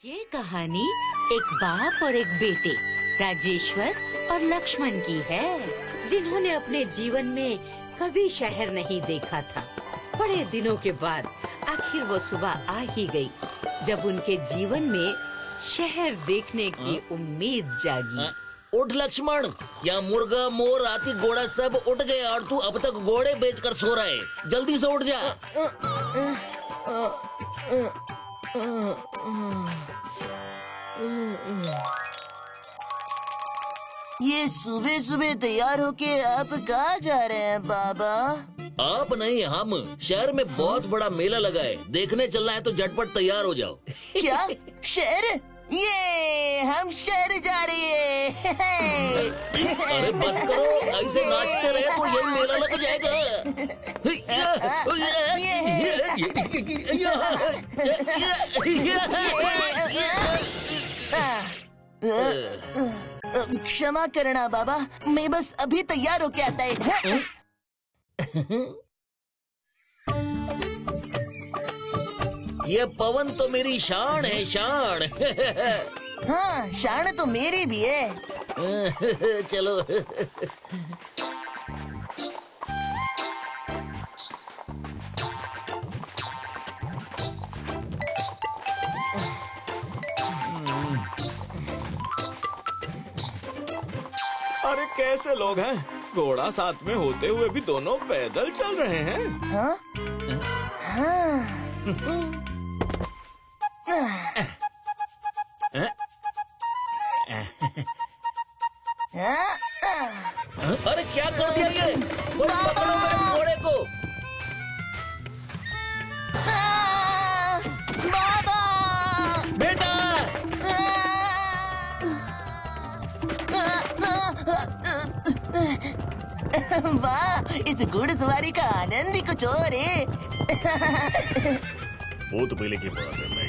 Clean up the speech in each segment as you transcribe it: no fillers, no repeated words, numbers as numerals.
ये कहानी एक बाप और एक बेटे राजेश्वर और लक्ष्मण की है, जिन्होंने अपने जीवन में कभी शहर नहीं देखा था। बड़े दिनों के बाद आखिर वो सुबह आ ही गई, जब उनके जीवन में शहर देखने की उम्मीद जागी। उठ लक्ष्मण, यहाँ मुर्गा, मोर, हाथी, घोड़ा सब उठ गए और तू अब तक घोड़े बेचकर सो रहा है। जल्दी से उठ जा। ये सुबह सुबह तैयार होके आप कहाँ जा रहे हैं बाबा? आप नहीं, हम। शहर में बहुत बड़ा मेला लगा है, देखने चलना है तो झटपट तैयार हो जाओ। क्या शहर? ये हम शहर जा रहे हैं। अरे बस करो, ऐसे नाचते रहे तो यही मेला लग जाएगा। क्षमा करना बाबा, मैं बस अभी तैयार होके आता है। ये पवन तो मेरी शान है, शान। हाँ, शान तो मेरी भी है। चलो। अरे कैसे लोग हैं? घोड़ा साथ में होते हुए भी दोनों पैदल चल रहे हैं। हाँ? हाँ। अरे क्या कर दिया ये? कोई पकड़ो मेरे घोड़े को। बाबा! बेटा! वाह, इस घुड़सवारी का आनंद ही कुछ और है। भूत पहले की बात है, मैं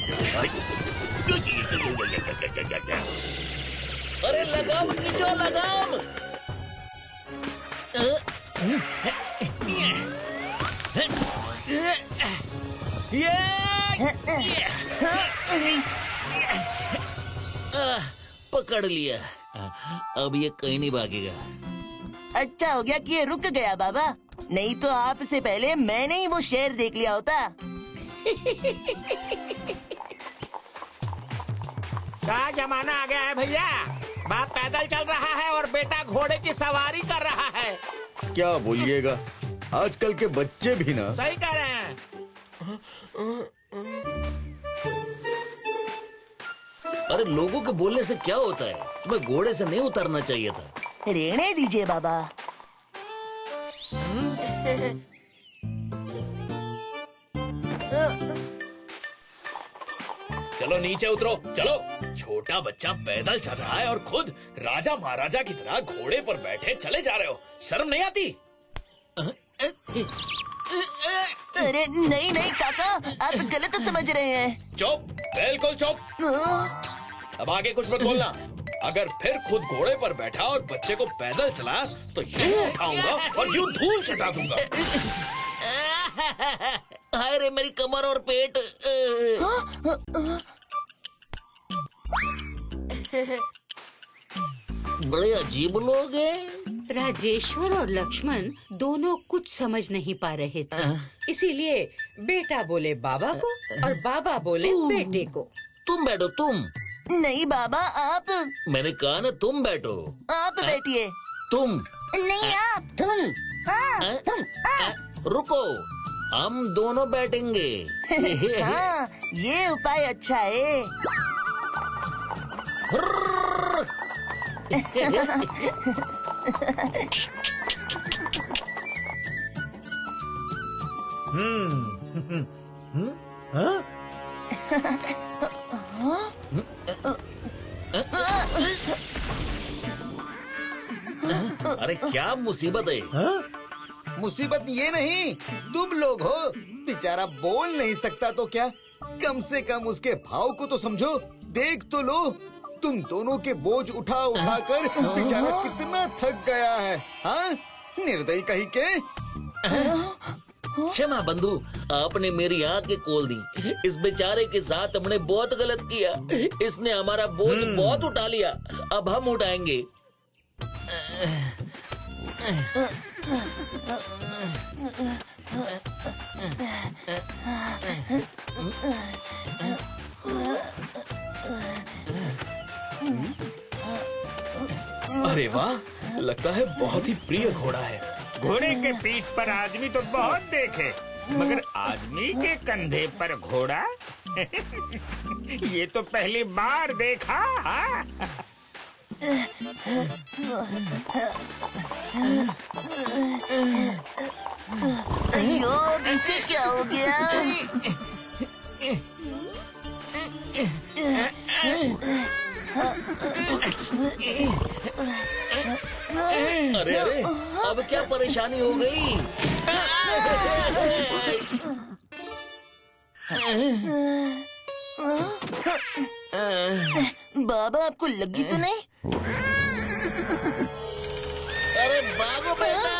क्या? अरे लगाम खींचो, लगाम! पकड़ लिया। अब ये कहीं नहीं भागेगा। अच्छा हो गया कि ये रुक गया बाबा, नहीं तो आपसे पहले मैंने ही वो शहर देख लिया होता। क्या जमाना आ गया है भैया? बाप पैदल चल रहा है और बेटा घोड़े की सवारी कर रहा है। क्या बोलिएगा, आजकल के बच्चे भी ना। सही कह रहे हैं। अरे लोगों के बोलने से क्या होता है? तुम्हें घोड़े से नहीं उतरना चाहिए था। रहने दीजिए बाबा। चलो नीचे उतरो, चलो। छोटा बच्चा पैदल चल रहा है और खुद राजा महाराजा की तरह घोड़े पर बैठे चले जा रहे हो। शर्म नहीं आती? अरे नहीं नहीं काका, आप गलत समझ रहे हैं। चुप, बिल्कुल चुप। अब आगे कुछ मत बोलना। अगर फिर खुद घोड़े पर बैठा और बच्चे को पैदल चला तो यूं उठाऊंगा और यूं धूल चटा दूंगा। हाय रे मेरी कमर और पेट। बड़े अजीब लोग हैं। राजेश्वर और लक्ष्मण दोनों कुछ समझ नहीं पा रहे थे, इसीलिए बेटा बोले बाबा को और बाबा बोले बेटे को। तुम बैठो, तुम। नहीं बाबा, आप। मैंने कहा ना तुम बैठो। आप बैठिए। तुम नहीं, आप। तुम। रुको, हम दोनों बैठेंगे। हाँ, ये उपाय अच्छा है। अरे क्या मुसीबत है? मुसीबत ये नहीं, तुम लोग हो। बेचारा बोल नहीं सकता तो क्या, कम से कम उसके भाव को तो समझो। देख तो लो, तुम दोनों के बोझ उठा उठा कर बेचारा कितना थक गया है। हाँ, निर्दयी कहीं के। क्षमा बंधु, आपने मेरी आंखें खोल दी। इस बेचारे के साथ हमने बहुत गलत किया। इसने हमारा बोझ बहुत उठा लिया, अब हम उठाएंगे। अरे वाह, लगता है बहुत ही प्रिय घोड़ा है। घोड़े के पीठ पर आदमी तो बहुत देखे, मगर आदमी के कंधे पर घोड़ा ये तो पहली बार देखा। अयो, अब इसे क्या हो गया? अरे अरे, अब क्या परेशानी हो गई? बाबा, आपको लगी तो नहीं? अरे भागो बेटा।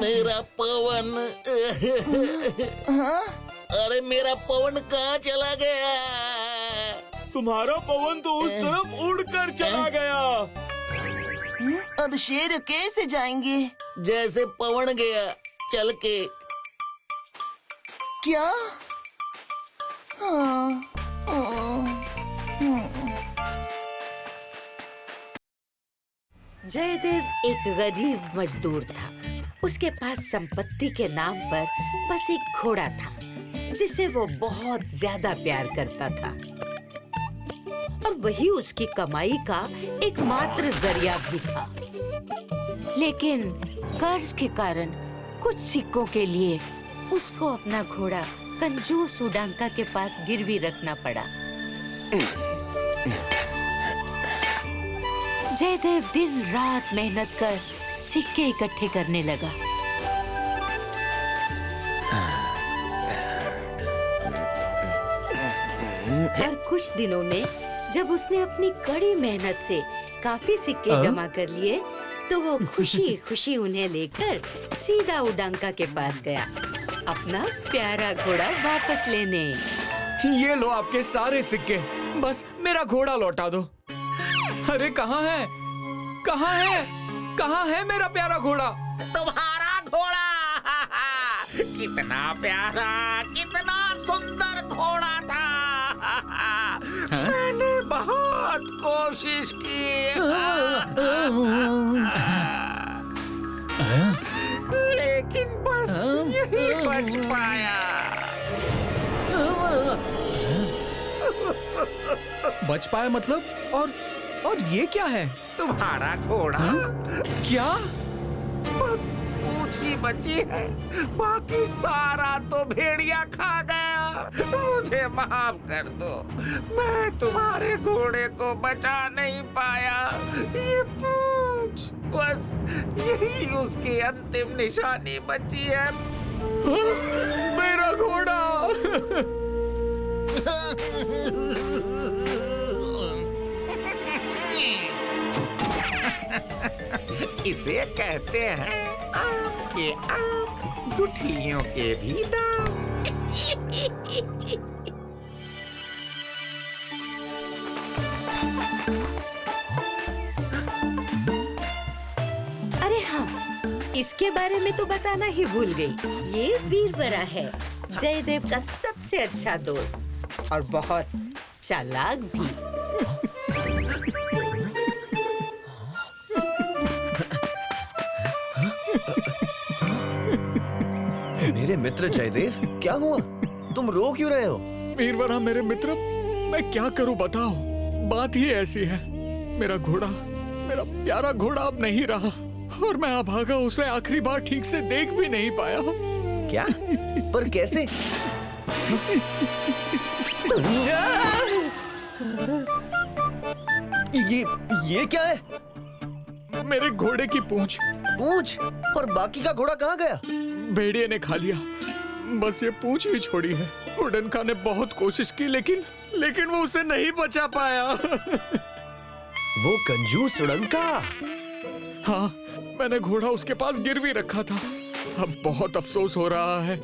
मेरा पवन। अरे मेरा पवन कहाँ चला गया? तुम्हारा पवन तो उस तरफ उड़कर चला गया। अब शेर कैसे जाएंगे? जैसे पवन गया चल के। क्या? हाँ, जयदेव एक गरीब मजदूर था। उसके पास संपत्ति के नाम पर बस एक घोड़ा था, जिसे वो बहुत ज्यादा प्यार करता था, और वही उसकी कमाई का एकमात्र जरिया भी था। लेकिन कर्ज के कारण कुछ सिक्कों के लिए उसको अपना घोड़ा कंजूस उडांका के पास गिरवी रखना पड़ा। जयदेव दिन रात मेहनत कर सिक्के इकट्ठे करने लगा। और कुछ दिनों में जब उसने अपनी कड़ी मेहनत से काफी सिक्के जमा कर लिए, तो वो खुशी खुशी उन्हें लेकर सीधा उडांका के पास गया, अपना प्यारा घोड़ा वापस लेने। ये लो आपके सारे सिक्के, बस मेरा घोड़ा लौटा दो। अरे कहाँ है? कहाँ है? कहाँ है मेरा प्यारा घोड़ा? तुम्हारा घोड़ा कितना प्यारा, कितना सुंदर घोड़ा था। मैंने बहुत कोशिश की, लेकिन बस यही बच पाया। बच पाया मतलब? और ये क्या है? तुम्हारा घोड़ा। क्या? बस पूंछ ही बची है, बाकी सारा तो भेड़िया खा गया। मुझे माफ कर दो, मैं तुम्हारे घोड़े को बचा नहीं पाया। ये पूंछ, बस यही उसकी अंतिम निशानी बची है। मेरा घोड़ा! इसे कहते हैं आम के आम, गुठलियों के भी दाम। अरे हाँ, इसके बारे में तो बताना ही भूल गई। ये वीरवरा है, जयदेव का सबसे अच्छा दोस्त और बहुत चालाक भी। मेरे मित्र जयदेव, क्या हुआ? तुम रो क्यों रहे हो? वीरवरा मेरे मित्र, मैं क्या करूं बताओ? बात ही ऐसी है। मेरा घोड़ा, मेरा प्यारा घोड़ा अब नहीं रहा, और मैं अभागा उसे आखिरी बार ठीक से देख भी नहीं पाया। क्या? पर कैसे? ये क्या है? मेरे घोड़े की पूंछ। पूंछ। और बाकी का घोड़ा कहाँ गया? भेड़िए ने खा लिया, बस ये पूंछ ही छोड़ी है। उड़नका ने बहुत कोशिश की लेकिन वो उसे नहीं बचा पाया। वो कंजूस उड़नका। हाँ, मैंने घोड़ा उसके पास गिरवी रखा था। अब बहुत अफसोस हो रहा है,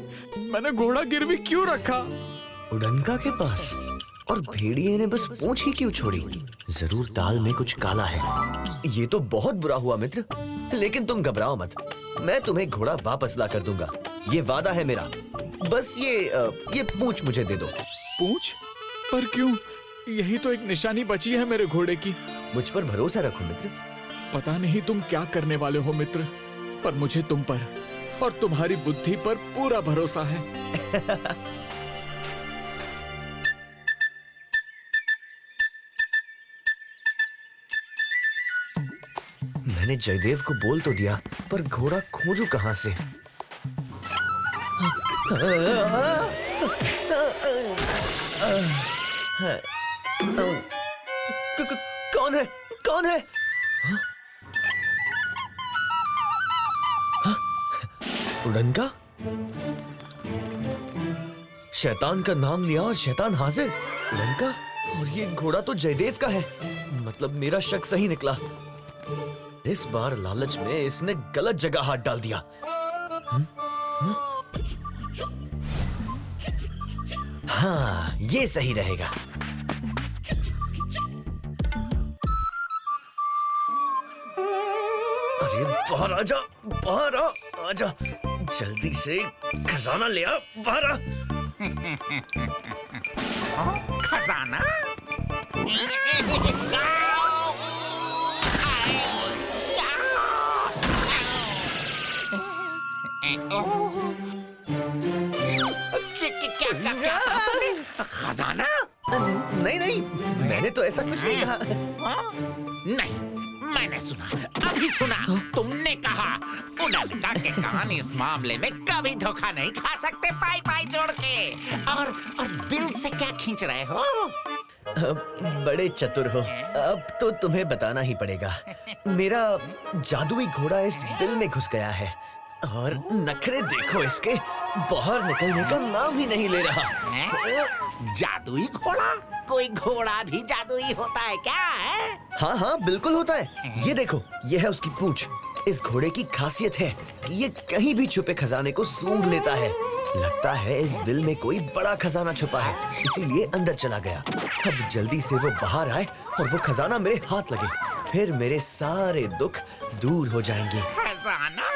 मैंने घोड़ा गिरवी क्यों रखा। उड़नका के पास? और भेड़िए ने बस पूंछ ही क्यों छोड़ी? जरूर दाल में कुछ काला है। ये तो बहुत बुरा हुआ मित्र, लेकिन तुम घबराओ मत, मैं तुम्हें घोड़ा वापस ला कर दूंगा, ये वादा है मेरा। बस ये पूंछ मुझे दे दो। पूंछ? पर क्यों? यही तो एक निशानी बची है मेरे घोड़े की। मुझ पर भरोसा रखो मित्र। पता नहीं तुम क्या करने वाले हो मित्र, पर मुझे तुम पर और तुम्हारी बुद्धि पर पूरा भरोसा है। मैंने जयदेव को बोल तो दिया, पर घोड़ा खोजूं कहां से? कौन है? कौन है? उड़नका? शैतान का नाम लिया और शैतान हाजिर। उड़नका? और ये घोड़ा तो जयदेव का है, मतलब मेरा शक सही निकला। इस बार लालच में इसने गलत जगह हाथ डाल दिया। हाँ, ये सही रहेगा। अरे बाहर आजा, बाहर आजा, जल्दी से खजाना ले आ, बाहर आ। खजाना? क्या खजाना? नहीं नहीं, मैंने तो ऐसा कुछ नहीं कहा। नहीं, मैंने सुना, अभी सुना। तुमने कहा उड़नका के कान इस मामले में कभी धोखा नहीं खा सकते, पाई पाई जोड़ के। और बिल से क्या खींच रहे हो? बड़े चतुर हो, अब तो तुम्हें बताना ही पड़ेगा। मेरा जादुई घोड़ा इस बिल में घुस गया है और नखरे देखो इसके, बाहर निकलने का नाम ही नहीं ले रहा। जादुई घोड़ा? कोई घोड़ा भी जादुई होता है क्या? है? हाँ हाँ, बिल्कुल होता है। ये देखो, ये है उसकी पूंछ। इस घोड़े की खासियत है कि ये कहीं भी छुपे खजाने को सूंघ लेता है। लगता है इस बिल में कोई बड़ा खजाना छुपा है, इसीलिए अंदर चला गया। अब जल्दी से वो बाहर आए और वो खजाना मेरे हाथ लगे, फिर मेरे सारे दुख दूर हो जाएंगे। खजाना?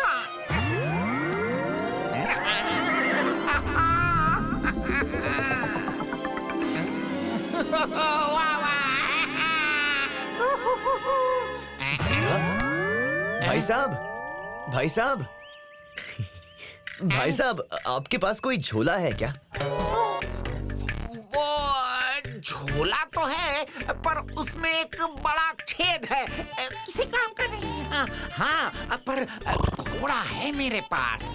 भाई साहब, भाई साहब, भाई साहब, आपके पास कोई झोला है क्या? वो झोला तो है, पर उसमें एक बड़ा छेद है, किसी काम का नहीं। हाँ, पर घोड़ा है मेरे पास।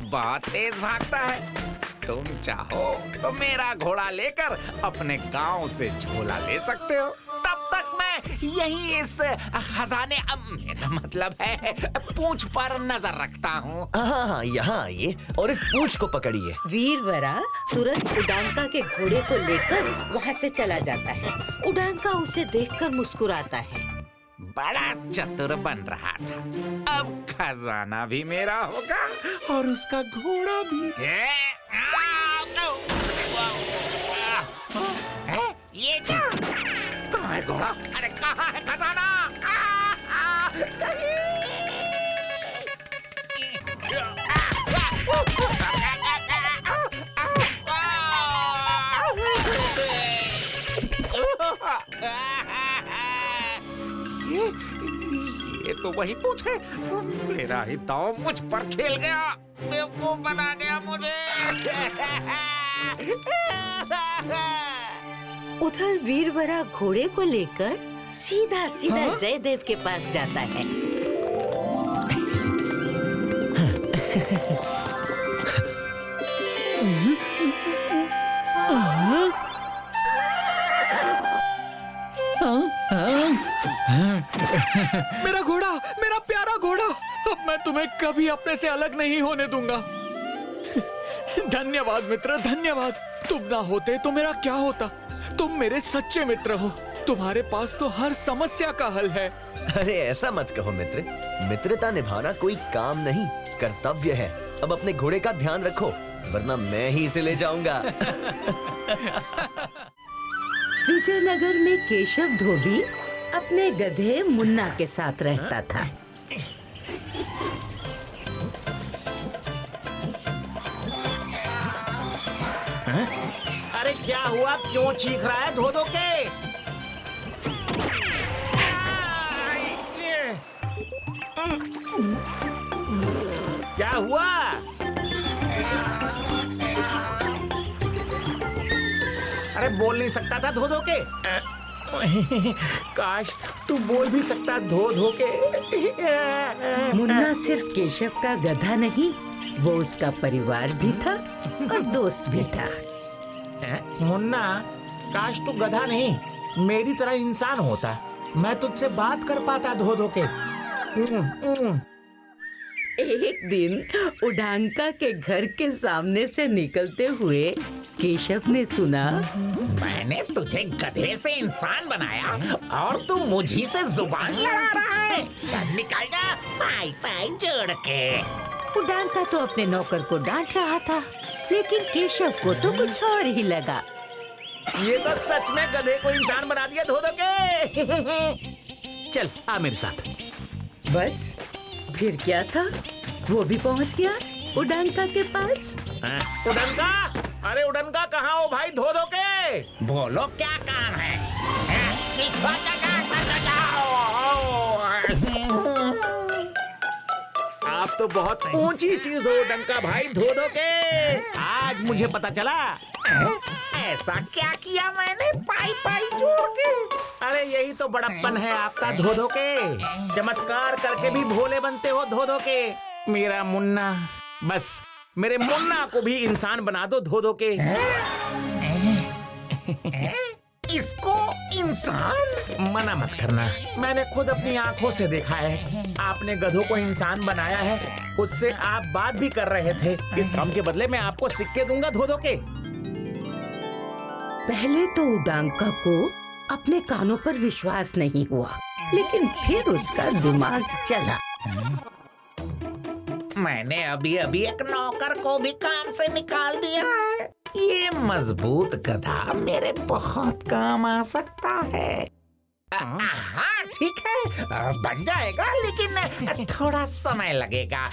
बहुत तेज भागता है। तुम चाहो तो मेरा घोड़ा लेकर अपने गांव से झोला ले सकते हो। तब तक मैं यही इस खजाने, मेरा मतलब है पूंछ पर नजर रखता हूँ। हाँ, यहाँ आइए और इस पूंछ को पकड़िए। वीरवरा तुरंत उड़नका के घोड़े को लेकर वहाँ से चला जाता है। उड़नका उसे देखकर मुस्कुराता है। बड़ा चतुर बन रहा था, अब खजाना भी मेरा होगा और उसका घोड़ा भी। ये क्या? कहाँ है घोड़ा? अरे कहाँ है खजाना? ये तो वही पूछ है। मेरा ही दांव मुझ पर खेल गया, बेवकूफ बना गया मुझे। उधर वीरवरा घोड़े को लेकर सीधा जयदेव के पास जाता है। मेरा घोड़ा, मेरा प्यारा घोड़ा। मैं कभी अपने से अलग नहीं होने दूंगा। धन्यवाद मित्र, धन्यवाद। तुम ना होते तो मेरा क्या होता? तुम मेरे सच्चे मित्र हो। तुम्हारे पास तो हर समस्या का हल है। अरे ऐसा मत कहो मित्र, मित्रता निभाना कोई काम नहीं, कर्तव्य है। अब अपने घोड़े का ध्यान रखो, वरना मैं ही इसे ले जाऊंगा। विजयनगर में केशव धोबी अपने गधे मुन्ना के साथ रहता था। अरे क्या हुआ, क्यों चीख रहा है धो धो के? क्या हुआ? अरे बोल नहीं सकता था धो धो के? काश तू बोल भी सकता धो धो के। मुन्ना सिर्फ केशव का गधा नहीं, वो उसका परिवार भी था और दोस्त भी था। मुन्ना, काश तू गधा नहीं मेरी तरह इंसान होता, मैं तुझसे बात कर पाता धो धो के। एक दिन उडांका के घर के सामने से निकलते हुए केशव ने सुना, मैंने तुझे गधे से इंसान बनाया और तू मुझी से जुबान लड़ा रहा है। निकल जा पाई पाई जोड़ के। उडांका तो अपने नौकर को डांट रहा था, लेकिन केशव को तो कुछ और ही लगा। ये तो सच में गधे को इंसान बना दिया धो धो के। चल आ मेरे साथ। बस फिर क्या था, वो भी पहुंच गया उडांका के पास। उडनका, अरे उडनका कहाँ हो भाई धो धो के? बोलो क्या काम है? आप तो बहुत ऊंची चीज हो उडनका भाई धो धो के। आज मुझे पता चला। ऐसा क्या किया मैंने पाई पाई जोड़ के? अरे यही तो बड़प्पन है आपका धो धो के। चमत्कार करके भी भोले बनते हो धो धो के। मेरा मुन्ना, बस मेरे मुन्ना को भी इंसान बना दो धो धो के। इसको इंसान? मना मत करना, मैंने खुद अपनी आंखों से देखा है। आपने गधों को इंसान बनाया है, उससे आप बात भी कर रहे थे। इस काम के बदले मैं आपको सिक्के दूंगा धो धो के। पहले तो उडांका को अपने कानों पर विश्वास नहीं हुआ, लेकिन फिर उसका दिमाग चला। मैंने अभी अभी एक नौकर को भी काम से निकाल दिया है। ये मजबूत गधा मेरे बहुत काम आ सकता है। हाँ ठीक है, बन जाएगा, लेकिन थोड़ा समय लगेगा।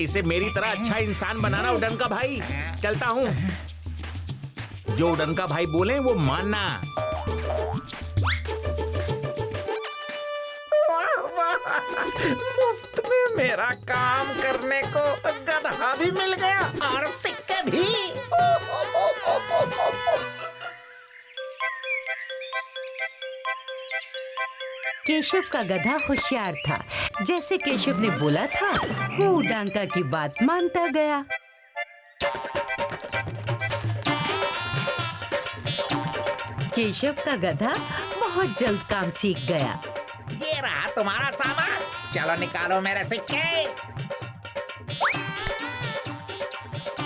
इसे मेरी तरह अच्छा इंसान बनाना उडनका भाई। चलता हूँ, जो उडनका भाई बोले वो मानना। मुफ्त में मेरा काम करने को गधा भी मिल गया और सिक्के भी। केशव का गधा होशियार था। जैसे केशव ने बोला था, वो उडांका की बात मानता गया। केशव का गधा बहुत जल्द काम सीख गया। ये रहा तुम्हारा सामान, चलो निकालो मेरे सिक्के।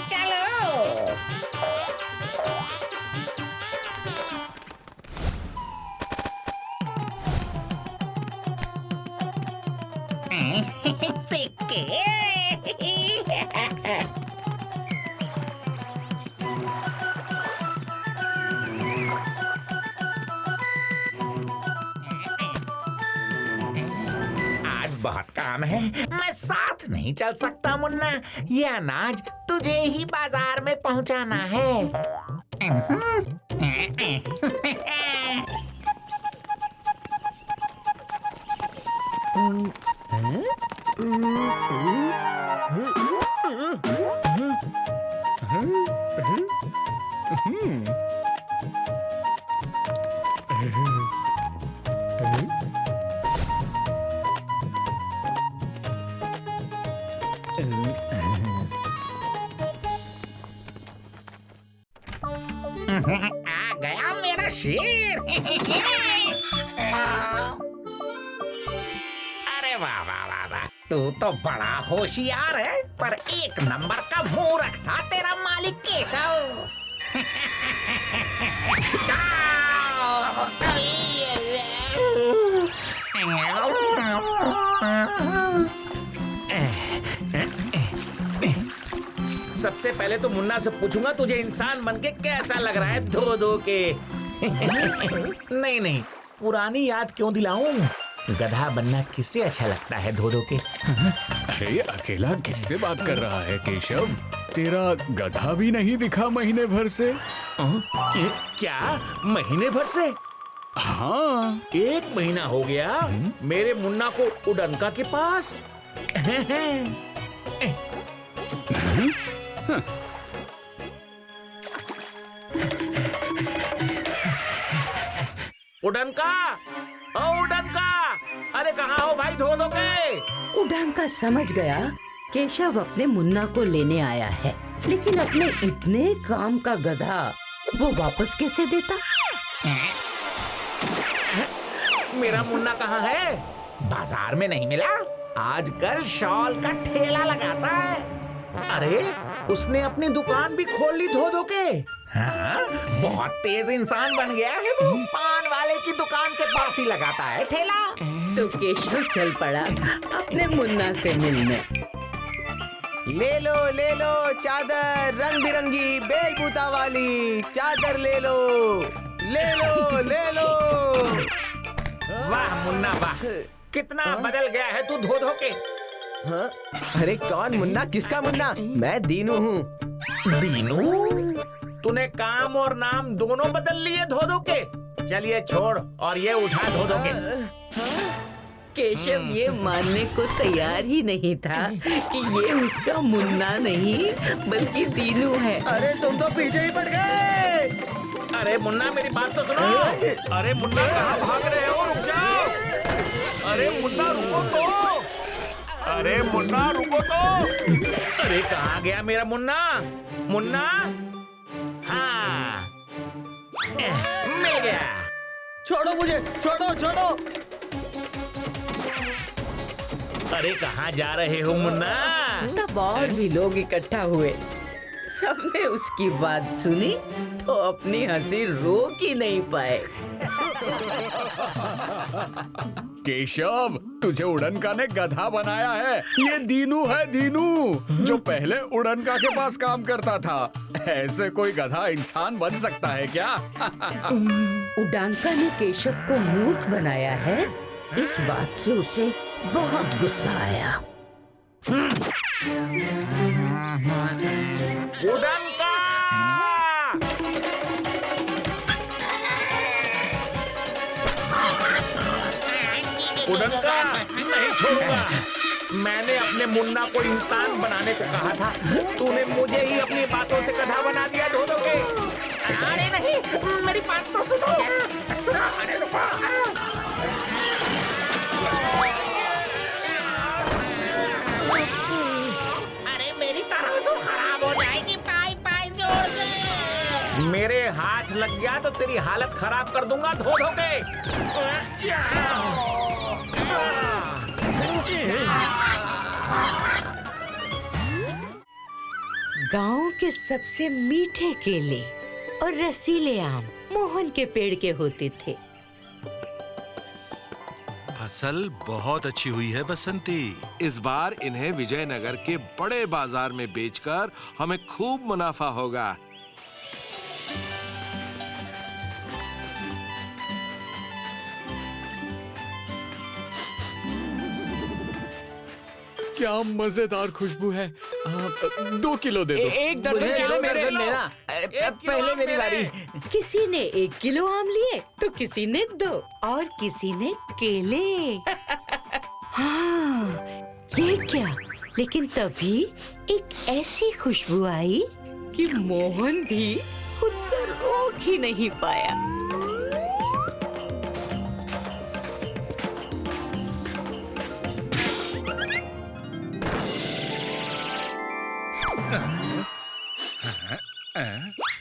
चलो। सिक्के। बहुत काम है, मैं साथ नहीं चल सकता मुन्ना। ये अनाज तुझे ही बाजार में पहुंचाना है। आ गया मेरा शेर। अरे वाह वाह वाह वाह, तू तो बड़ा होशियार है, पर एक नंबर का मूर्ख था तेरा मालिक केशव। सबसे पहले तो मुन्ना से पूछूंगा तुझे इंसान बन के कैसा लग रहा है धो धो के। नहीं नहीं, पुरानी याद क्यों दिलाऊं? गधा बनना किससे अच्छा लगता है धो धो के? अरे अकेला किससे बात कर रहा है केशव? तेरा गधा भी नहीं दिखा महीने भर से। क्या महीने भर से? हाँ, 1 महीना हो गया मेरे मुन्ना को उड़नका के पास। उड़नका, ओ उड़नका, अरे कहाँ हो भाई धो धो के? उड़नका समझ गया केशव अपने मुन्ना को लेने आया है, लेकिन अपने इतने काम का गधा वो वापस कैसे देता? मेरा मुन्ना कहाँ है? बाजार में नहीं मिला? आजकल शॉल का ठेला लगाता है। अरे उसने अपनी दुकान भी खोल ली धो धो के। हाँ, बहुत तेज इंसान बन गया है वो। पान वाले की दुकान के पास ही लगाता है ठेला। तो केशव चल पड़ा अपने मुन्ना से मिलने। ले लो चादर, रंग बिरंगी बेलबूता वाली चादर ले लो। ले लो। वाह मुन्ना वाह, कितना बदल गया है तू धो धो के। हाँ? अरे कौन मुन्ना? किसका मुन्ना? मैं दीनू हूँ। दीनू? तूने काम और नाम दोनों बदल लिए धो धो के। चलिए छोड़ और ये उठा धो धो के। केशव ये मानने को तैयार ही नहीं था कि ये उसका मुन्ना नहीं बल्कि दीनू है। अरे तुम तो पीछे ही पड़ गए। अरे मुन्ना मेरी बात तो सुनो। अरे मुन्ना कहाँ भाग रहे हो? रुक जाओ। अरे मुन्ना रुको तो। अरे मुन्ना रुको तो। अरे कहाँ गया मेरा मुन्ना? मुन्ना? हाँ, मिल गया। छोड़ो मुझे, छोड़ो। अरे कहाँ जा रहे हो मुन्ना? तब और भी लोग इकट्ठा हुए। सबने उसकी बात सुनी तो अपनी हंसी रोक ही नहीं पाए। केशव, तुझे उड़नका ने गधा बनाया है। ये दीनू है, दीनू, जो पहले उड़नका के पास काम करता था। ऐसे कोई गधा इंसान बन सकता है क्या? उड़नका ने केशव को मूर्ख बनाया है, इस बात से उसे बहुत गुस्सा आया। उड़नका! उड़नका नहीं छोड़ूंगा। मैंने अपने मुन्ना को इंसान बनाने को कहा था, तूने मुझे ही अपनी बातों से गधा बना दिया धो धो के। अरे नहीं, मेरी बात तो सुनो। अरे रुको। अरे मेरी तराजू खराब हो जाएगी। पाई जोड़ दे। मेरे हाथ लग गया तो तेरी हालत खराब कर दूंगा धो धो के। गांव के सबसे मीठे केले और रसीले आम मोहन के पेड़ के होते थे। फसल बहुत अच्छी हुई है बसंती। इस बार इन्हें विजयनगर के बड़े बाजार में बेचकर हमें खूब मुनाफा होगा। क्या मजेदार खुशबू है। 2 किलो दे दो। एक दर्जन केले मेरे। पहले मेरी बारी। किसी ने 1 किलो आम लिए तो किसी ने 2 और किसी ने केले। हाँ, ये क्या? लेकिन तभी एक ऐसी खुशबू आई कि मोहन भी खुद को रोक ही नहीं पाया।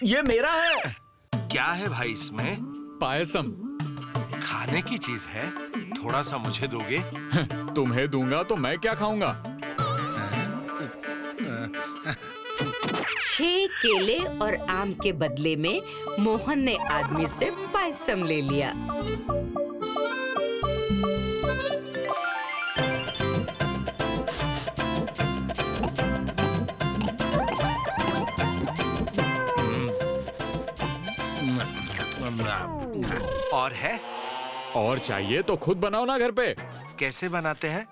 ये मेरा है। क्या है भाई इसमें? पायसम। खाने की चीज है, थोड़ा सा मुझे दोगे? तुम्हें दूंगा तो मैं क्या खाऊंगा? 6 केले और आम के बदले में मोहन ने आदमी से पायसम ले लिया। और है? और चाहिए तो खुद बनाओ ना घर पे। कैसे बनाते हैं?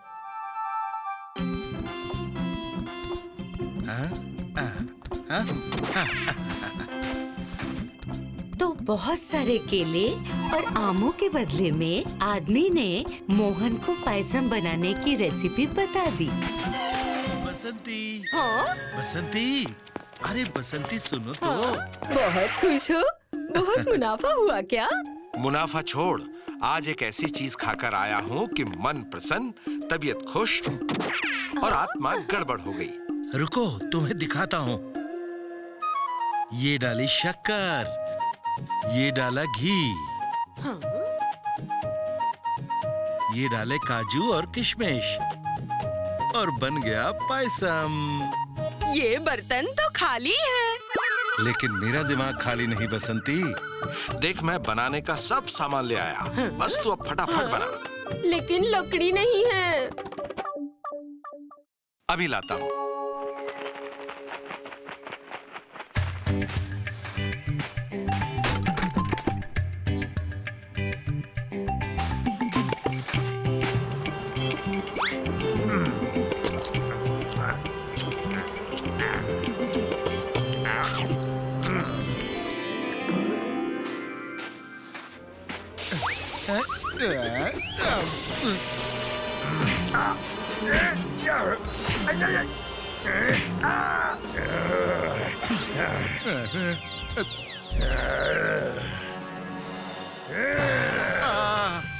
तो बहुत सारे केले और आमों के बदले में आदमी ने मोहन को पायसम बनाने की रेसिपी बता दी। बसंती, हाँ? बसंती, अरे बसंती सुनो तो। बहुत खुश हो? बहुत मुनाफा हुआ क्या? मुनाफा छोड़, आज एक ऐसी चीज खाकर आया हूँ कि मन प्रसन्न, तबीयत खुश और आत्मा गड़बड़ हो गई। रुको, तुम्हें दिखाता हूँ। ये डाली शक्कर, ये डाला घी, ये डाले काजू और किशमिश और बन गया पायसम। ये बर्तन तो खाली है। लेकिन मेरा दिमाग खाली नहीं बसंती। देख, मैं बनाने का सब सामान ले आया। बस तू अब फटाफट बना। लेकिन लकड़ी नहीं है। अभी लाता हूँ।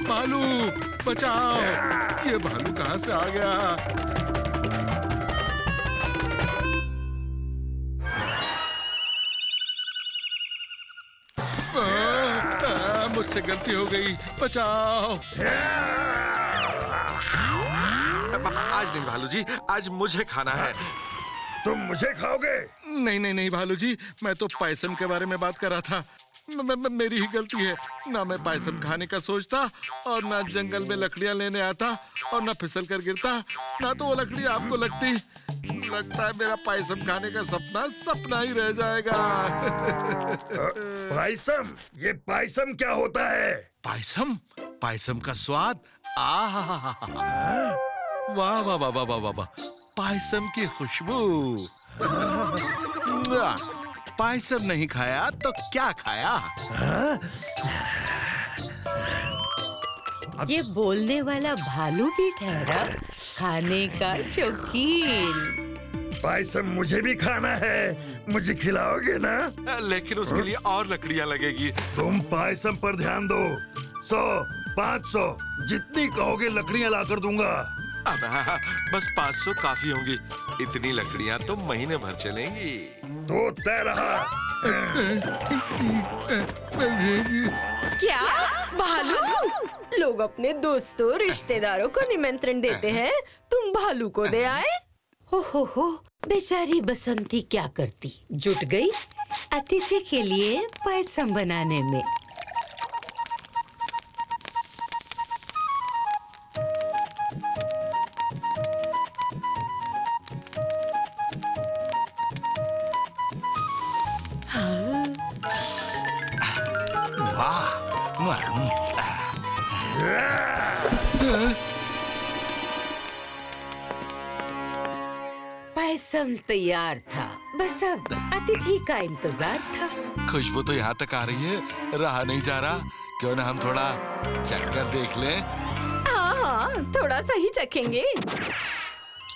भालू, बचाओ! ये भालू कहाँ से आ गया? मुझसे गलती हो गई, बचाओ! आज नहीं भालू जी, आज मुझे खाना है। तुम मुझे खाओगे? नहीं नहीं नहीं भालू जी, मैं तो पायसम के बारे में बात कर रहा था। मेरी ही गलती है। ना मैं पायसम खाने का सोचता और ना जंगल में लकड़ियां लेने आता और ना फिसल कर गिरता, ना तो वो लकड़ी आपको लगती। लगता है मेरा पायसम खाने का सपना सपना ही रह जाएगा। पायसम? ये पायसम क्या होता है? पायसम? पायसम का स्वाद, आहा, वाह वाह वाह वाह वाह वाह, पायसम की खुशबू। पायसम नहीं खाया तो क्या खाया? ये बोलने वाला भालू भी ठहरा खाने का शौकीन। पायसम मुझे भी खाना है, मुझे खिलाओगे ना? लेकिन उसके लिए और लकड़ियां लगेगी। तुम पायसम पर ध्यान दो। 100, 500 जितनी कहोगे लकड़ियां लाकर दूंगा। अब बस 500 काफी होंगी। इतनी लकड़ियां तो महीने भर चलेंगी। तो तय रहा। क्या भालू? लोग अपने दोस्तों रिश्तेदारों को निमंत्रण देते हैं, तुम भालू को दे आए? हो, बेचारी बसंती क्या करती, जुट गई अतिथि के लिए पायसम बनाने में। पायसम तैयार था, बस अब अतिथि का इंतजार था। खुशबू तो यहाँ तक आ रही है, रहा नहीं जा रहा। क्यों ना हम थोड़ा चखकर देख लें? हाँ, थोड़ा सा ही चखेंगे।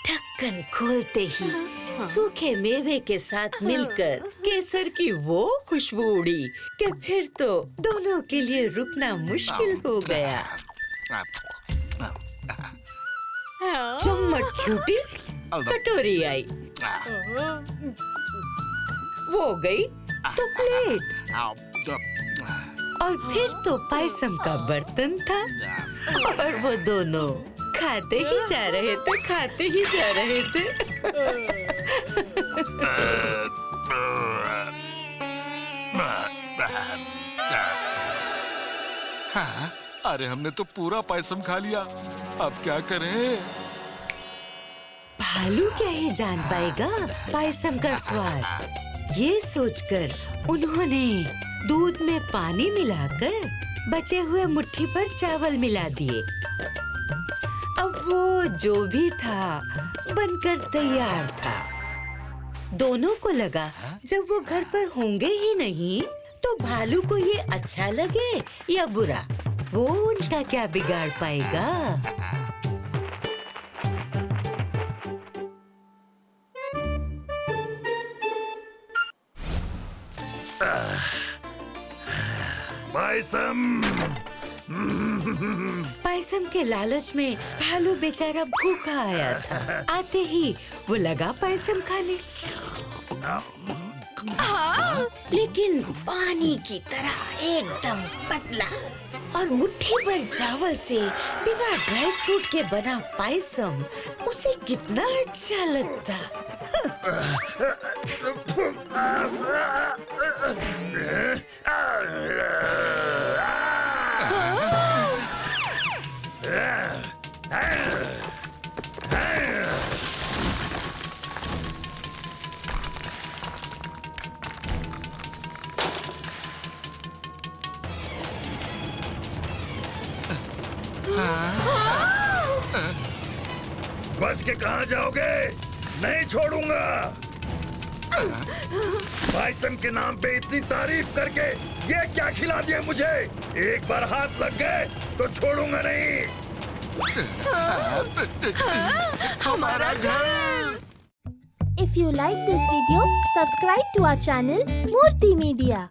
ढक्कन खोलते ही सूखे मेवे के साथ मिलकर केसर की वो खुशबू उड़ी कि फिर तो दोनों के लिए रुकना मुश्किल हो गया। चम्मच छूटी, कटोरी आई, वो गई तो प्लेट, और फिर तो पायसम का बर्तन था। और वो दोनों खाते ही जा रहे थे, खाते ही जा रहे थे। हाँ, अरे हमने तो पूरा पायसम खा लिया, अब क्या करें? भालू क्या ही जान पाएगा पायसम का स्वाद। ये सोचकर उन्होंने दूध में पानी मिलाकर बचे हुए मुट्ठी पर चावल मिला दिए। अब वो जो भी था बनकर तैयार था। दोनों को लगा जब वो घर पर होंगे ही नहीं तो भालू को ये अच्छा लगे या बुरा, वो उनका क्या बिगाड़ पाएगा। पायसम के लालच में भालू बेचारा भूखा आया था। आते ही वो लगा पायसम खाने। लेकिन पानी की तरह एकदम पतला और मुट्ठी भर चावल से बिना ड्राई फ्रूट के बना पायसम उसे कितना अच्छा लगता। बच के कहाँ जाओगे? नहीं छोड़ूंगा। पायसम के नाम पे इतनी तारीफ करके ये क्या खिला दिया मुझे? एक बार हाथ लग गए तो छोड़ूंगा नहीं। हमारा घर। If you like this video, subscribe to our channel Murthy Media.